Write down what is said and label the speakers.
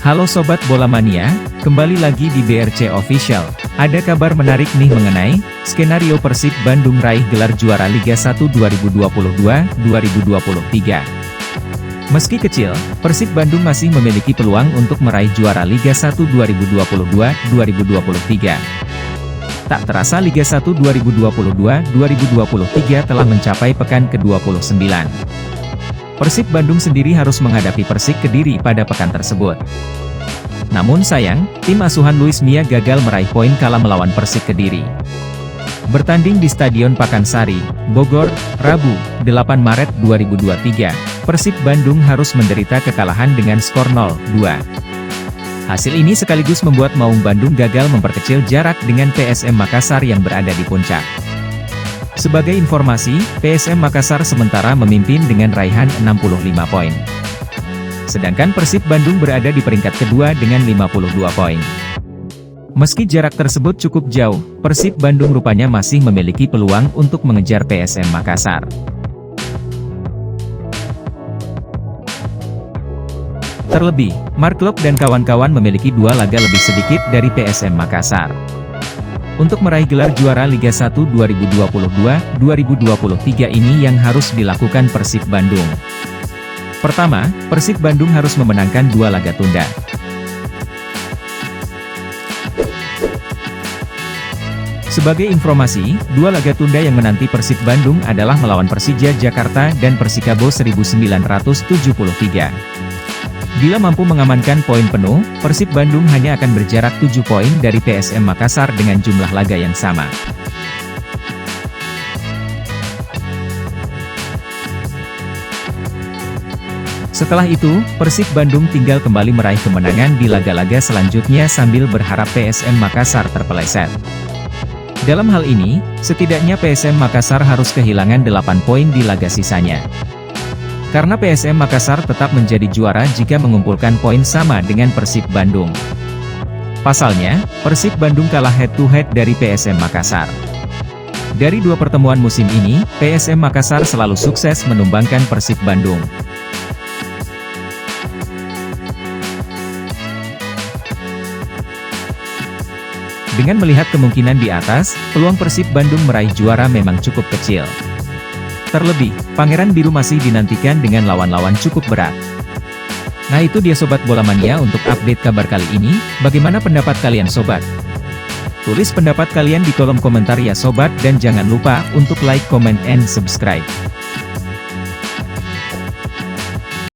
Speaker 1: Halo Sobat Bola Mania, kembali lagi di BRC Official. Ada kabar menarik nih mengenai skenario Persib Bandung raih gelar juara Liga 1 2022-2023. Meski kecil, Persib Bandung masih memiliki peluang untuk meraih juara Liga 1 2022-2023. Tak terasa Liga 1 2022-2023 telah mencapai pekan ke-29. Persib Bandung sendiri harus menghadapi Persik Kediri pada pekan tersebut. Namun sayang, tim asuhan Luis Mia gagal meraih poin kala melawan Persik Kediri. Bertanding di Stadion Pakansari, Bogor, Rabu, 8 Maret 2023, Persib Bandung harus menderita kekalahan dengan skor 0-2. Hasil ini sekaligus membuat Maung Bandung gagal memperkecil jarak dengan PSM Makassar yang berada di puncak. Sebagai informasi, PSM Makassar sementara memimpin dengan raihan 65 poin. Sedangkan Persib Bandung berada di peringkat kedua dengan 52 poin. Meski jarak tersebut cukup jauh, Persib Bandung rupanya masih memiliki peluang untuk mengejar PSM Makassar. Terlebih, Mark Klok dan kawan-kawan memiliki 2 laga lebih sedikit dari PSM Makassar. Untuk meraih gelar juara Liga 1 2022-2023 ini yang harus dilakukan Persib Bandung. Pertama, Persib Bandung harus memenangkan 2 laga tunda. Sebagai informasi, 2 laga tunda yang menanti Persib Bandung adalah melawan Persija Jakarta dan Persikabo 1973. Bila mampu mengamankan poin penuh, Persib Bandung hanya akan berjarak 7 poin dari PSM Makassar dengan jumlah laga yang sama. Setelah itu, Persib Bandung tinggal kembali meraih kemenangan di laga-laga selanjutnya sambil berharap PSM Makassar terpeleset. Dalam hal ini, setidaknya PSM Makassar harus kehilangan 8 poin di laga sisanya. Karena PSM Makassar tetap menjadi juara jika mengumpulkan poin sama dengan Persib Bandung. Pasalnya, Persib Bandung kalah head-to-head dari PSM Makassar. Dari 2 pertemuan musim ini, PSM Makassar selalu sukses menumbangkan Persib Bandung. Dengan melihat kemungkinan di atas, peluang Persib Bandung meraih juara memang cukup kecil. Terlebih, Pangeran Biru masih dinantikan dengan lawan-lawan cukup berat. Nah itu dia Sobat Bola Mania untuk update kabar kali ini, bagaimana pendapat kalian Sobat? Tulis pendapat kalian di kolom komentar ya Sobat dan jangan lupa untuk like, comment, and subscribe.